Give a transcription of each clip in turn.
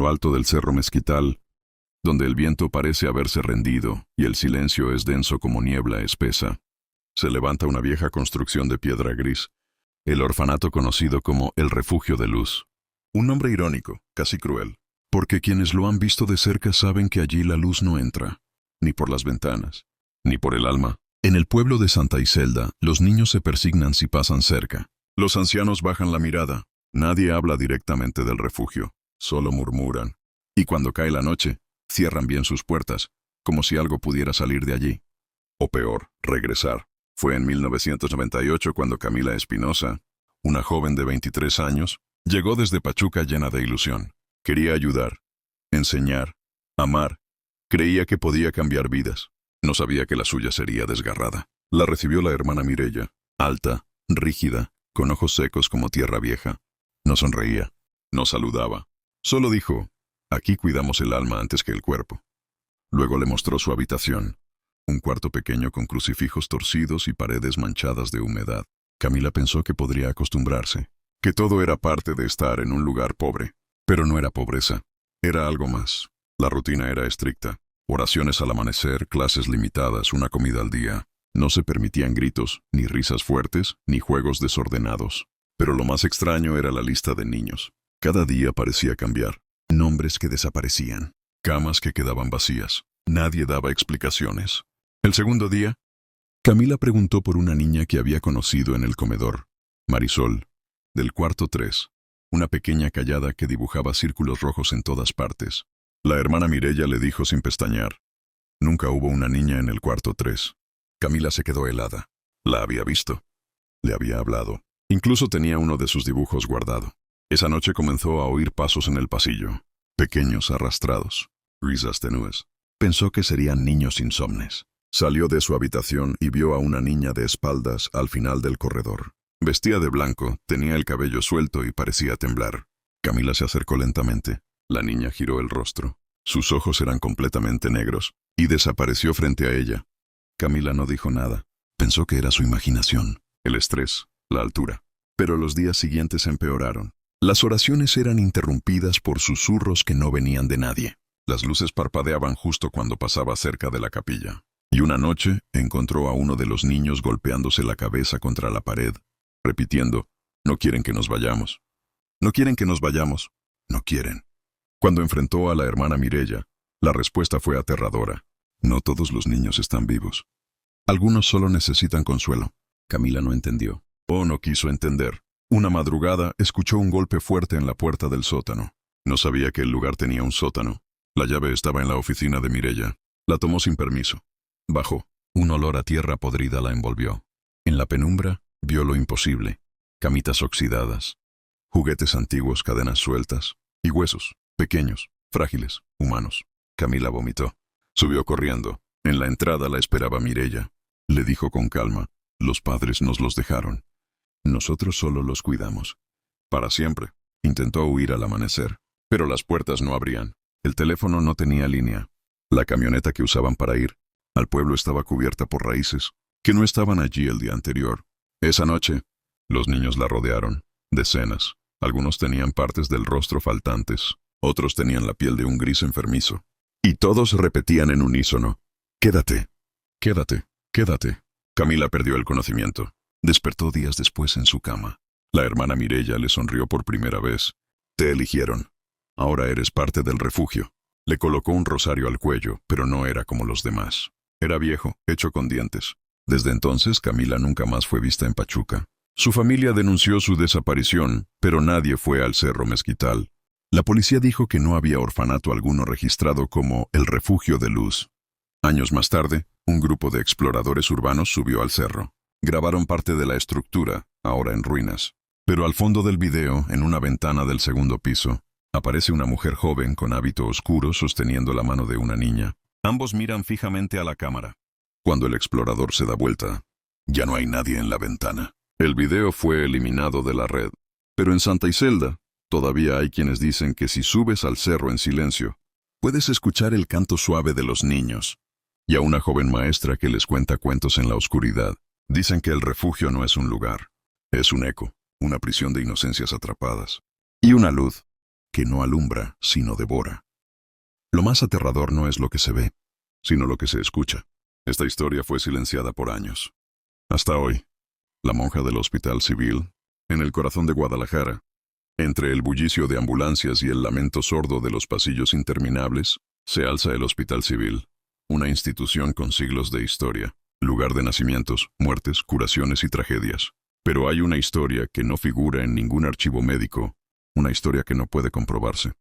lo alto del cerro Mezquital, donde el viento parece haberse rendido y el silencio es denso como niebla espesa, se levanta una vieja construcción de piedra gris, el orfanato conocido como el Refugio de Luz. Un nombre irónico, casi cruel, porque quienes lo han visto de cerca saben que allí la luz no entra, ni por las ventanas, ni por el alma. En el pueblo de Santa Iselda, los niños se persignan si pasan cerca. Los ancianos bajan la mirada. Nadie habla directamente del refugio, solo murmuran. Y cuando cae la noche, cierran bien sus puertas, como si algo pudiera salir de allí. O peor, regresar. Fue en 1998 cuando Camila Espinosa, una joven de 23 años, llegó desde Pachuca llena de ilusión. Quería ayudar, enseñar, amar. Creía que podía cambiar vidas. No sabía que la suya sería desgarrada. La recibió la hermana Mireya, alta, rígida, con ojos secos como tierra vieja. No sonreía, no saludaba. Solo dijo, aquí cuidamos el alma antes que el cuerpo. Luego le mostró su habitación. Un cuarto pequeño con crucifijos torcidos y paredes manchadas de humedad. Camila pensó que podría acostumbrarse, que todo era parte de estar en un lugar pobre. Pero no era pobreza, era algo más. La rutina era estricta. Oraciones al amanecer, clases limitadas, una comida al día. No se permitían gritos, ni risas fuertes, ni juegos desordenados. Pero lo más extraño era la lista de niños. Cada día parecía cambiar. Nombres que desaparecían. Camas que quedaban vacías. Nadie daba explicaciones. El segundo día, Camila preguntó por una niña que había conocido en el comedor. Marisol, del cuarto 3. Una pequeña callada que dibujaba círculos rojos en todas partes. La hermana Mireya le dijo sin pestañear. Nunca hubo una niña en el cuarto 3. Camila se quedó helada. La había visto. Le había hablado. Incluso tenía uno de sus dibujos guardado. Esa noche comenzó a oír pasos en el pasillo. Pequeños, arrastrados. Risas tenues. Pensó que serían niños insomnes. Salió de su habitación y vio a una niña de espaldas al final del corredor. Vestía de blanco, tenía el cabello suelto y parecía temblar. Camila se acercó lentamente. La niña giró el rostro. Sus ojos eran completamente negros, y desapareció frente a ella. Camila no dijo nada. Pensó que era su imaginación, el estrés, la altura. Pero los días siguientes empeoraron. Las oraciones eran interrumpidas por susurros que no venían de nadie. Las luces parpadeaban justo cuando pasaba cerca de la capilla. Y una noche encontró a uno de los niños golpeándose la cabeza contra la pared, repitiendo, «No quieren que nos vayamos. No quieren que nos vayamos. No quieren». Cuando enfrentó a la hermana Mireya, la respuesta fue aterradora. No todos los niños están vivos. Algunos solo necesitan consuelo. Camila no entendió. O no quiso entender. Una madrugada escuchó un golpe fuerte en la puerta del sótano. No sabía que el lugar tenía un sótano. La llave estaba en la oficina de Mireya. La tomó sin permiso. Bajó. Un olor a tierra podrida la envolvió. En la penumbra vio lo imposible. Camitas oxidadas, juguetes antiguos, cadenas sueltas y huesos. Pequeños, frágiles, humanos. Camila vomitó. Subió corriendo. En la entrada la esperaba Mireya. Le dijo con calma, «Los padres nos los dejaron. Nosotros solo los cuidamos. Para siempre». Intentó huir al amanecer, pero las puertas no abrían. El teléfono no tenía línea. La camioneta que usaban para ir al pueblo estaba cubierta por raíces, que no estaban allí el día anterior. Esa noche, los niños la rodearon, decenas. Algunos tenían partes del rostro faltantes. Otros tenían la piel de un gris enfermizo. Y todos repetían en unísono, «Quédate, quédate, quédate». Camila perdió el conocimiento. Despertó días después en su cama. La hermana Mireya le sonrió por primera vez. «Te eligieron. Ahora eres parte del refugio». Le colocó un rosario al cuello, pero no era como los demás. Era viejo, hecho con dientes. Desde entonces, Camila nunca más fue vista en Pachuca. Su familia denunció su desaparición, pero nadie fue al Cerro Mezquital. La policía dijo que no había orfanato alguno registrado como el Refugio de Luz. Años más tarde, un grupo de exploradores urbanos subió al cerro. Grabaron parte de la estructura, ahora en ruinas. Pero al fondo del video, en una ventana del segundo piso, aparece una mujer joven con hábito oscuro sosteniendo la mano de una niña. Ambos miran fijamente a la cámara. Cuando el explorador se da vuelta, ya no hay nadie en la ventana. El video fue eliminado de la red. Pero en Santa Iselda, todavía hay quienes dicen que si subes al cerro en silencio, puedes escuchar el canto suave de los niños. Y a una joven maestra que les cuenta cuentos en la oscuridad. Dicen que el refugio no es un lugar, es un eco, una prisión de inocencias atrapadas. Y una luz que no alumbra, sino devora. Lo más aterrador no es lo que se ve, sino lo que se escucha. Esta historia fue silenciada por años. Hasta hoy, la monja del Hospital Civil, en el corazón de Guadalajara, entre el bullicio de ambulancias y el lamento sordo de los pasillos interminables, se alza el Hospital Civil, una institución con siglos de historia, lugar de nacimientos, muertes, curaciones y tragedias. Pero hay una historia que no figura en ningún archivo médico, una historia que no puede comprobarse,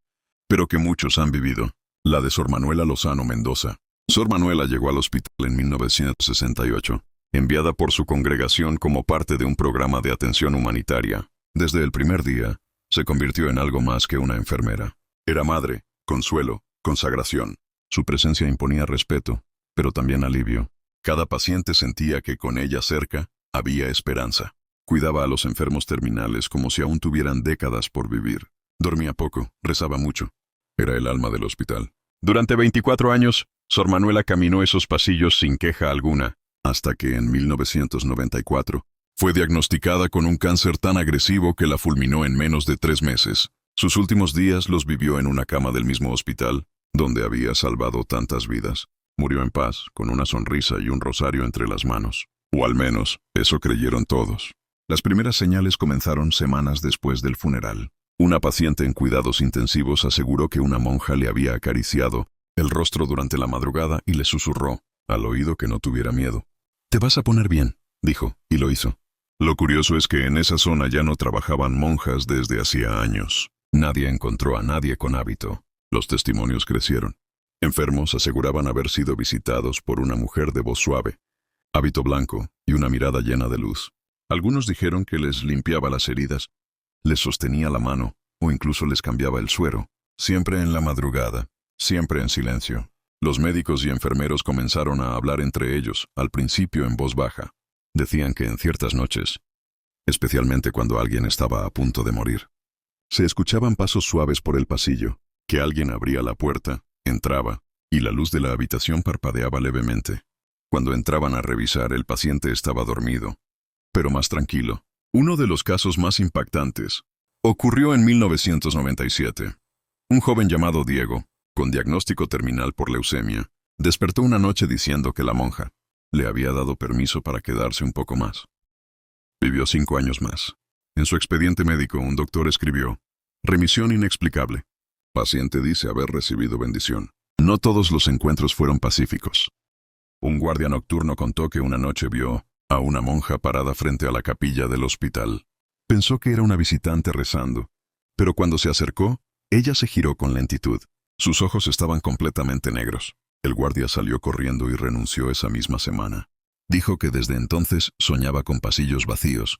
pero que muchos han vivido, la de Sor Manuela Lozano Mendoza. Sor Manuela llegó al hospital en 1968, enviada por su congregación como parte de un programa de atención humanitaria. Desde el primer día, se convirtió en algo más que una enfermera. Era madre, consuelo, consagración. Su presencia imponía respeto, pero también alivio. Cada paciente sentía que con ella cerca había esperanza. Cuidaba a los enfermos terminales como si aún tuvieran décadas por vivir. Dormía poco, rezaba mucho. Era el alma del hospital. Durante 24 años, Sor Manuela caminó esos pasillos sin queja alguna, hasta que en 1994 fue diagnosticada con un cáncer tan agresivo que la fulminó en menos de 3 meses. Sus últimos días los vivió en una cama del mismo hospital, donde había salvado tantas vidas. Murió en paz, con una sonrisa y un rosario entre las manos. O al menos, eso creyeron todos. Las primeras señales comenzaron semanas después del funeral. Una paciente en cuidados intensivos aseguró que una monja le había acariciado el rostro durante la madrugada y le susurró al oído que no tuviera miedo. «Te vas a poner bien», dijo, y lo hizo. Lo curioso es que en esa zona ya no trabajaban monjas desde hacía años. Nadie encontró a nadie con hábito. Los testimonios crecieron. Enfermos aseguraban haber sido visitados por una mujer de voz suave, hábito blanco y una mirada llena de luz. Algunos dijeron que les limpiaba las heridas, les sostenía la mano o incluso les cambiaba el suero, siempre en la madrugada, siempre en silencio. Los médicos y enfermeros comenzaron a hablar entre ellos, al principio en voz baja. Decían que en ciertas noches, especialmente cuando alguien estaba a punto de morir, se escuchaban pasos suaves por el pasillo, que alguien abría la puerta, entraba, y la luz de la habitación parpadeaba levemente. Cuando entraban a revisar, el paciente estaba dormido, pero más tranquilo. Uno de los casos más impactantes ocurrió en 1997. Un joven llamado Diego, con diagnóstico terminal por leucemia, despertó una noche diciendo que la monja le había dado permiso para quedarse un poco más. Vivió 5 años más. En su expediente médico, un doctor escribió: remisión inexplicable. Paciente dice haber recibido bendición. No todos los encuentros fueron pacíficos. Un guardia nocturno contó que una noche vio a una monja parada frente a la capilla del hospital. Pensó que era una visitante rezando, pero cuando se acercó, ella se giró con lentitud. Sus ojos estaban completamente negros. El guardia salió corriendo y renunció esa misma semana. Dijo que desde entonces soñaba con pasillos vacíos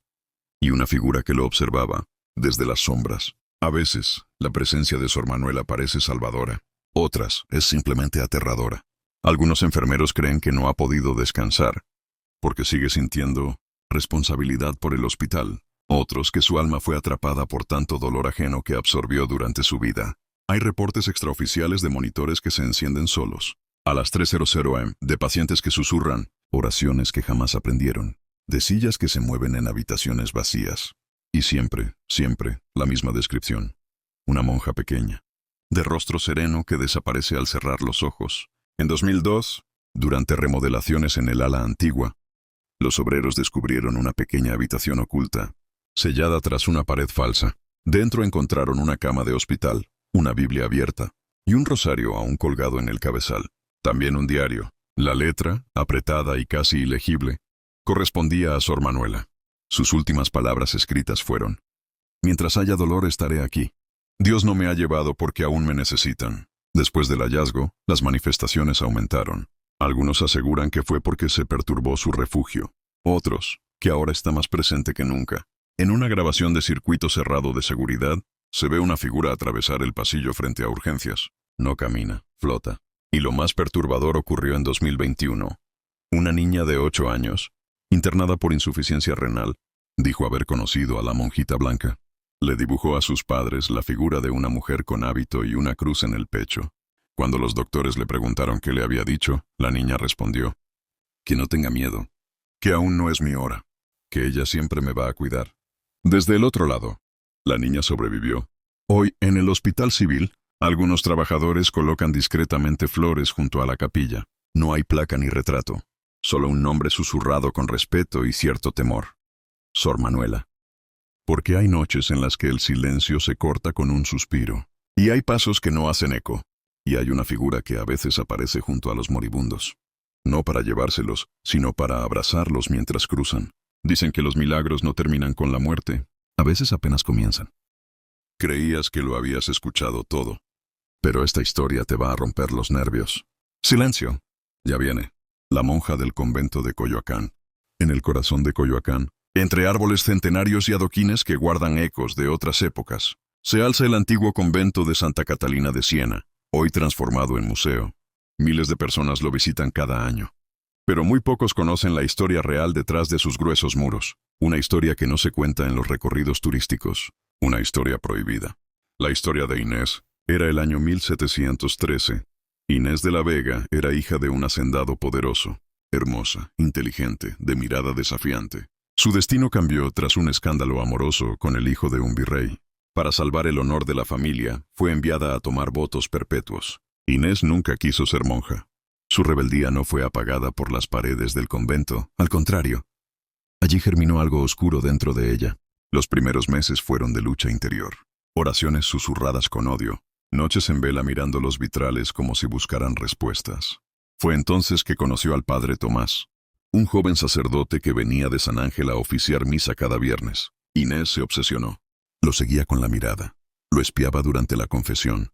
y una figura que lo observaba desde las sombras. A veces, la presencia de Sor Manuela parece salvadora. Otras, es simplemente aterradora. Algunos enfermeros creen que no ha podido descansar, porque sigue sintiendo responsabilidad por el hospital. Otros que su alma fue atrapada por tanto dolor ajeno que absorbió durante su vida. Hay reportes extraoficiales de monitores que se encienden solos, a las 3:00 am, de pacientes que susurran, oraciones que jamás aprendieron, de sillas que se mueven en habitaciones vacías. Y siempre, siempre, la misma descripción. Una monja pequeña, de rostro sereno que desaparece al cerrar los ojos. En 2002, durante remodelaciones en el ala antigua, los obreros descubrieron una pequeña habitación oculta, sellada tras una pared falsa. Dentro encontraron una cama de hospital, una Biblia abierta y un rosario aún colgado en el cabezal. También un diario. La letra, apretada y casi ilegible, correspondía a Sor Manuela. Sus últimas palabras escritas fueron: mientras haya dolor estaré aquí. Dios no me ha llevado porque aún me necesitan. Después del hallazgo, las manifestaciones aumentaron. Algunos aseguran que fue porque se perturbó su refugio. Otros, que ahora está más presente que nunca. En una grabación de circuito cerrado de seguridad, se ve una figura atravesar el pasillo frente a urgencias. No camina, flota. Y lo más perturbador ocurrió en 2021. Una niña de 8 años, internada por insuficiencia renal, dijo haber conocido a la monjita blanca. Le dibujó a sus padres la figura de una mujer con hábito y una cruz en el pecho. Cuando los doctores le preguntaron qué le había dicho, la niña respondió: que no tenga miedo, que aún no es mi hora, que ella siempre me va a cuidar. Desde el otro lado, la niña sobrevivió, Hoy, en el hospital civil, algunos trabajadores colocan discretamente flores junto a la capilla. No hay placa ni retrato, solo un nombre susurrado con respeto y cierto temor. Sor Manuela. Porque hay noches en las que el silencio se corta con un suspiro, y hay pasos que no hacen eco, y hay una figura que a veces aparece junto a los moribundos. No para llevárselos, sino para abrazarlos mientras cruzan. Dicen que los milagros no terminan con la muerte, a veces apenas comienzan. Creías que lo habías escuchado todo, pero esta historia te va a romper los nervios. ¡Silencio! Ya viene. La monja del convento de Coyoacán. En el corazón de Coyoacán, entre árboles centenarios y adoquines que guardan ecos de otras épocas, se alza el antiguo convento de Santa Catalina de Siena, hoy transformado en museo. Miles de personas lo visitan cada año. Pero muy pocos conocen la historia real detrás de sus gruesos muros. Una historia que no se cuenta en los recorridos turísticos. Una historia prohibida. La historia de Inés era el año 1713. Inés de la Vega era hija de un hacendado poderoso, hermosa, inteligente, de mirada desafiante. Su destino cambió tras un escándalo amoroso con el hijo de un virrey. Para salvar el honor de la familia, fue enviada a tomar votos perpetuos. Inés nunca quiso ser monja. Su rebeldía no fue apagada por las paredes del convento, al contrario. Allí germinó algo oscuro dentro de ella. Los primeros meses fueron de lucha interior. Oraciones susurradas con odio. Noches en vela mirando los vitrales como si buscaran respuestas. Fue entonces que conoció al padre Tomás, un joven sacerdote que venía de San Ángel a oficiar misa cada viernes. Inés se obsesionó. Lo seguía con la mirada. Lo espiaba durante la confesión.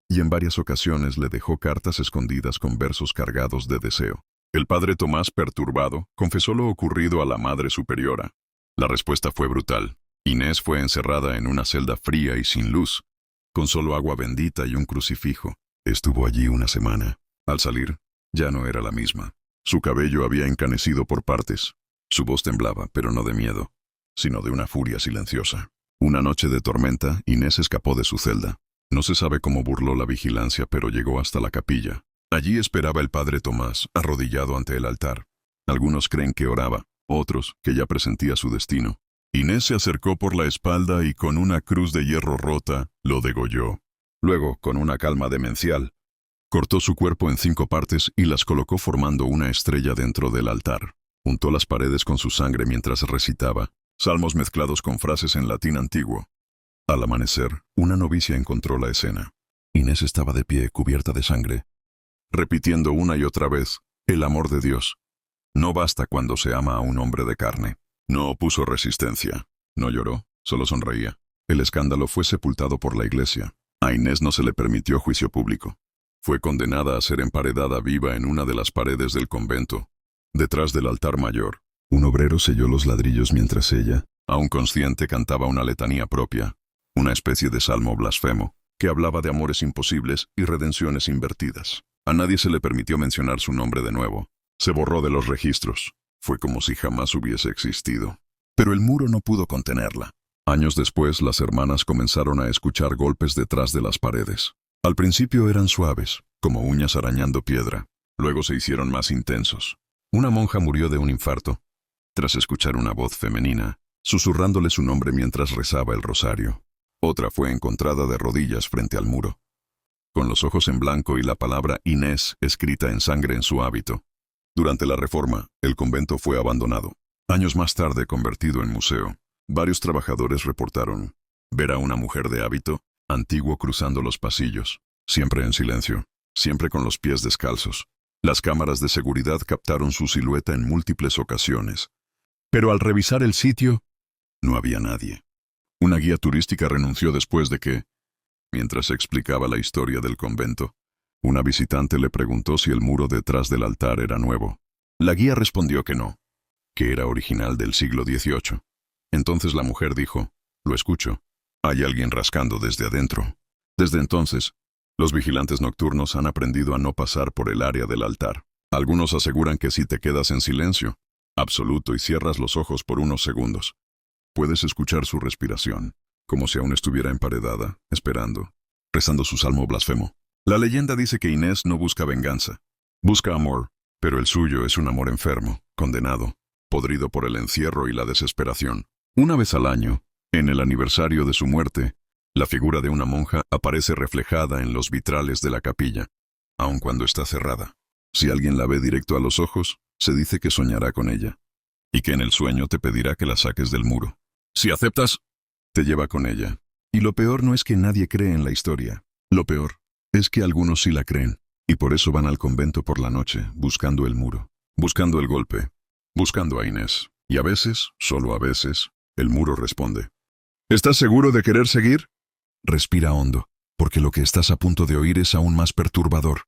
Y en varias ocasiones le dejó cartas escondidas con versos cargados de deseo. El padre Tomás, perturbado, confesó lo ocurrido a la Madre Superiora. La respuesta fue brutal. Inés fue encerrada en una celda fría y sin luz, con solo agua bendita y un crucifijo. Estuvo allí una semana. Al salir, ya no era la misma. Su cabello había encanecido por partes. Su voz temblaba, pero no de miedo, sino de una furia silenciosa. Una noche de tormenta, Inés escapó de su celda. No se sabe cómo burló la vigilancia, pero llegó hasta la capilla. Allí esperaba el padre Tomás, arrodillado ante el altar. Algunos creen que oraba, otros que ya presentía su destino. Inés se acercó por la espalda y con una cruz de hierro rota, lo degolló. Luego, con una calma demencial, cortó su cuerpo en 5 partes y las colocó formando una estrella dentro del altar. Untó las paredes con su sangre mientras recitaba, salmos mezclados con frases en latín antiguo. Al amanecer, una novicia encontró la escena. Inés estaba de pie, cubierta de sangre, repitiendo una y otra vez, el amor de Dios. No basta cuando se ama a un hombre de carne. No opuso resistencia. No lloró, solo sonreía. El escándalo fue sepultado por la iglesia. A Inés no se le permitió juicio público. Fue condenada a ser emparedada viva en una de las paredes del convento, detrás del altar mayor. Un obrero selló los ladrillos mientras ella, aún consciente, cantaba una letanía propia, una especie de salmo blasfemo, que hablaba de amores imposibles y redenciones invertidas. A nadie se le permitió mencionar su nombre de nuevo. Se borró de los registros. Fue como si jamás hubiese existido. Pero el muro no pudo contenerla. Años después, las hermanas comenzaron a escuchar golpes detrás de las paredes. Al principio eran suaves, como uñas arañando piedra. Luego se hicieron más intensos. Una monja murió de un infarto, tras escuchar una voz femenina, susurrándole su nombre mientras rezaba el rosario. Otra fue encontrada de rodillas frente al muro, con los ojos en blanco y la palabra Inés escrita en sangre en su hábito. Durante la Reforma, el convento fue abandonado. Años más tarde, convertido en museo, varios trabajadores reportaron ver a una mujer de hábito antiguo cruzando los pasillos, siempre en silencio, siempre con los pies descalzos. Las cámaras de seguridad captaron su silueta en múltiples ocasiones. Pero al revisar el sitio, no había nadie. Una guía turística renunció después de que, mientras explicaba la historia del convento, una visitante le preguntó si el muro detrás del altar era nuevo. La guía respondió que no, que era original del siglo XVIII. Entonces la mujer dijo, «Lo escucho. Hay alguien rascando desde adentro». Desde entonces, los vigilantes nocturnos han aprendido a no pasar por el área del altar. Algunos aseguran que si te quedas en silencio absoluto y cierras los ojos por unos segundos, puedes escuchar su respiración, como si aún estuviera emparedada, esperando, rezando su salmo blasfemo. La leyenda dice que Inés no busca venganza. Busca amor, pero el suyo es un amor enfermo, condenado, podrido por el encierro y la desesperación. Una vez al año, en el aniversario de su muerte, La figura de una monja aparece reflejada en los vitrales de la capilla, aun cuando está cerrada. Si alguien la ve directo a los ojos, se dice que soñará con ella, y que en el sueño te pedirá que la saques del muro. Si aceptas, te lleva con ella. Y lo peor no es que nadie cree en la historia. Lo peor es que algunos sí la creen, y por eso van al convento por la noche, buscando el muro, buscando el golpe, buscando a Inés. Y a veces, solo a veces, el muro responde. ¿Estás seguro de querer seguir? Respira hondo, porque lo que estás a punto de oír es aún más perturbador.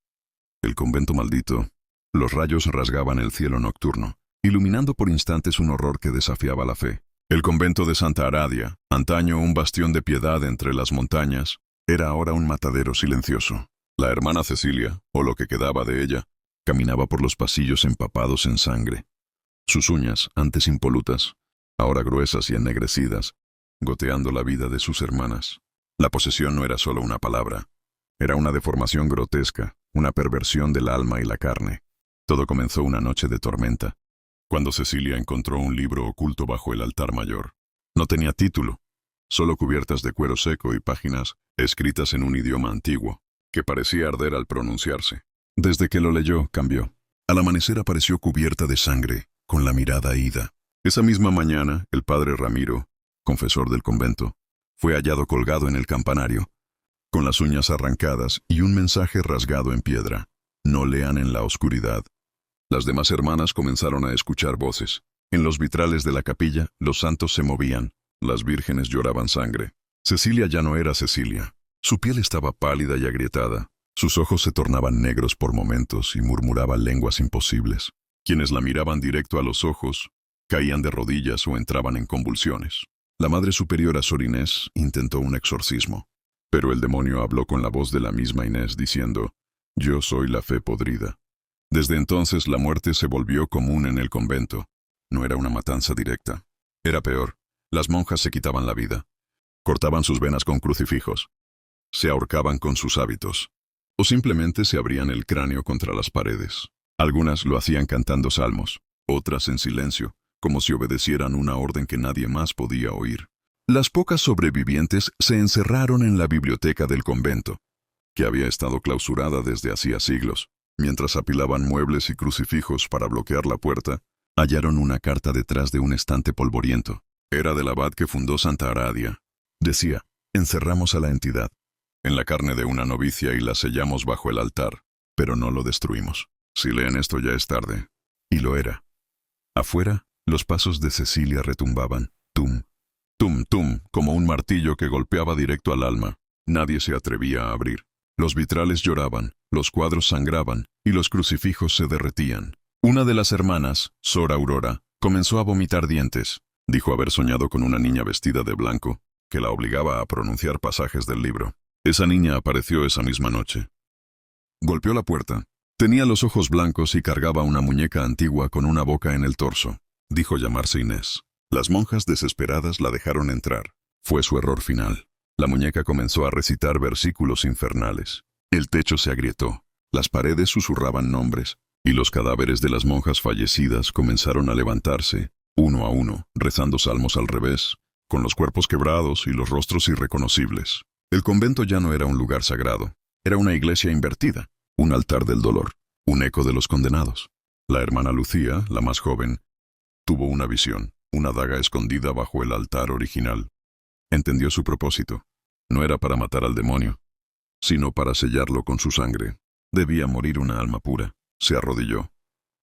El convento maldito. Los rayos rasgaban el cielo nocturno, iluminando por instantes un horror que desafiaba la fe. El convento de Santa Aradia, antaño un bastión de piedad entre las montañas, era ahora un matadero silencioso. La hermana Cecilia, o lo que quedaba de ella, caminaba por los pasillos empapados en sangre. Sus uñas, antes impolutas, ahora gruesas y ennegrecidas, goteando la vida de sus hermanas. La posesión no era solo una palabra, era una deformación grotesca, una perversión del alma y la carne. Todo comenzó una noche de tormenta, cuando Cecilia encontró un libro oculto bajo el altar mayor. No tenía título, solo cubiertas de cuero seco y páginas escritas en un idioma antiguo, que parecía arder al pronunciarse. Desde que lo leyó, cambió. Al amanecer apareció cubierta de sangre, con la mirada ida. Esa misma mañana, el padre Ramiro, confesor del convento, fue hallado colgado en el campanario, con las uñas arrancadas y un mensaje rasgado en piedra. No lean en la oscuridad. Las demás hermanas comenzaron a escuchar voces. En los vitrales de la capilla, los santos se movían, las vírgenes lloraban sangre. Cecilia ya no era Cecilia. Su piel estaba pálida y agrietada. Sus ojos se tornaban negros por momentos y murmuraba lenguas imposibles. Quienes la miraban directo a los ojos, caían de rodillas o entraban en convulsiones. La Madre Superiora Sor Inés intentó un exorcismo, pero el demonio habló con la voz de la misma Inés diciendo, «Yo soy la fe podrida». Desde entonces la muerte se volvió común en el convento. No era una matanza directa. Era peor. Las monjas se quitaban la vida. Cortaban sus venas con crucifijos. Se ahorcaban con sus hábitos. O simplemente se abrían el cráneo contra las paredes. Algunas lo hacían cantando salmos, otras en silencio, como si obedecieran una orden que nadie más podía oír. Las pocas sobrevivientes se encerraron en la biblioteca del convento, que había estado clausurada desde hacía siglos. Mientras apilaban muebles y crucifijos para bloquear la puerta, hallaron una carta detrás de un estante polvoriento. Era del abad que fundó Santa Aradia. Decía, encerramos a la entidad en la carne de una novicia y la sellamos bajo el altar, pero no lo destruimos. Si leen esto ya es tarde. Y lo era. Afuera, los pasos de Cecilia retumbaban, tum, tum, tum, como un martillo que golpeaba directo al alma. Nadie se atrevía a abrir. Los vitrales lloraban, los cuadros sangraban, y los crucifijos se derretían. Una de las hermanas, Sor Aurora, comenzó a vomitar dientes. Dijo haber soñado con una niña vestida de blanco, que la obligaba a pronunciar pasajes del libro. Esa niña apareció esa misma noche. Golpeó la puerta. Tenía los ojos blancos y cargaba una muñeca antigua con una boca en el torso. Dijo llamarse Inés. Las monjas desesperadas la dejaron entrar. Fue su error final. La muñeca comenzó a recitar versículos infernales. El techo se agrietó. Las paredes susurraban nombres, y los cadáveres de las monjas fallecidas comenzaron a levantarse, uno a uno, rezando salmos al revés, con los cuerpos quebrados y los rostros irreconocibles. El convento ya no era un lugar sagrado. Era una iglesia invertida, un altar del dolor, un eco de los condenados. La hermana Lucía, la más joven, tuvo una visión, una daga escondida bajo el altar original. Entendió su propósito. No era para matar al demonio, sino para sellarlo con su sangre. Debía morir una alma pura. Se arrodilló.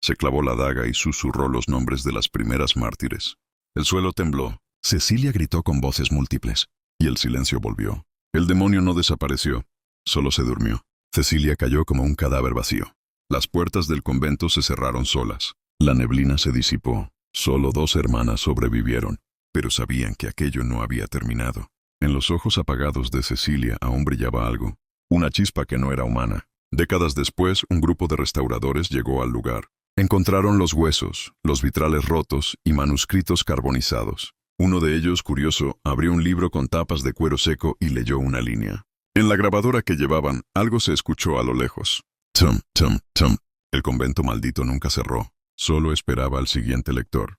Se clavó la daga y susurró los nombres de las primeras mártires. El suelo tembló. Cecilia gritó con voces múltiples, y el silencio volvió. El demonio no desapareció, solo se durmió. Cecilia cayó como un cadáver vacío. Las puertas del convento se cerraron solas. La neblina se disipó. Solo 2 hermanas sobrevivieron, pero sabían que aquello no había terminado. En los ojos apagados de Cecilia aún brillaba algo, una chispa que no era humana. Décadas después, un grupo de restauradores llegó al lugar. Encontraron los huesos, los vitrales rotos y manuscritos carbonizados. Uno de ellos, curioso, abrió un libro con tapas de cuero seco y leyó una línea. En la grabadora que llevaban, algo se escuchó a lo lejos. Tum, tum, tum. El convento maldito nunca cerró. Solo esperaba al siguiente lector.